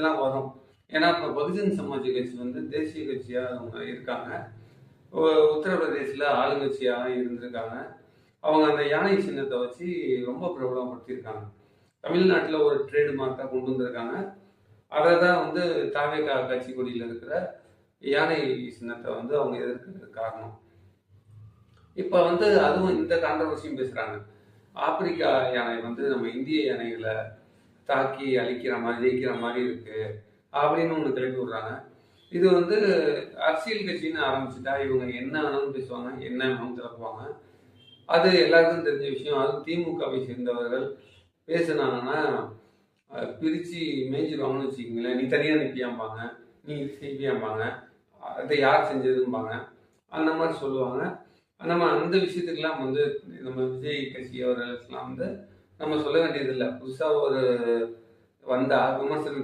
இதெல்லாம் வரும். ஏன்னா இப்போ பகுஜன் சமாஜ் கட்சி வந்து தேசிய கட்சியா அவங்க இருக்காங்க. உத்தரப்பிரதேசில் ஆளுங்கட்சியாக இருந்திருக்காங்க. அவங்க அந்த யானை சின்னத்தை வச்சு ரொம்ப பிரபலப்படுத்தியிருக்காங்க. தமிழ்நாட்டில் ஒரு ட்ரேடு மார்க்காக கொண்டு வந்திருக்காங்க. அதை தான் வந்து தாவேகா கட்சி கொடியில் இருக்கிற யானை சின்னத்தை வந்து அவங்க எதிர்க்கிறதுக்கு காரணம். இப்போ வந்து அதுவும் இந்த கான்ட்ரவர்சியும் பேசுகிறாங்க. ஆப்பிரிக்கா யானை வந்து நம்ம இந்திய யானைகளை தாக்கி அழிக்கிற மாதிரி ஜெயிக்கிற மாதிரி இருக்கு அப்படின்னு ஒன்று கிளப்பி விடுறாங்க. இது வந்து அரசியல் கட்சின்னு ஆரம்பிச்சுட்டா இவங்க என்ன வேணாலும் பேசுவாங்க, என்ன வேணாலும் கிளப்புவாங்க. அது எல்லாருக்கும் தெரிஞ்ச விஷயம். அதுவும் திமுகவை சேர்ந்தவர்கள் பேசுனாங்கன்னா பிரித்து மேய்ஞ்சிருவாங்கன்னு வச்சுக்கிங்களேன். நீ தனியாக நிற்பியாம்பாங்க, நீ செய்வியாம்பாங்க, அதை யார் செஞ்சதும்பாங்க, அந்த மாதிரி சொல்லுவாங்க. நம்ம அந்த விஷயத்துக்கெல்லாம் வந்து நம்ம விஜய் கட்சி அவர்களுக்கெல்லாம் வந்து நம்ம சொல்ல வேண்டியதில்லை. புதுசாக ஒரு வந்தால் விமர்சனம்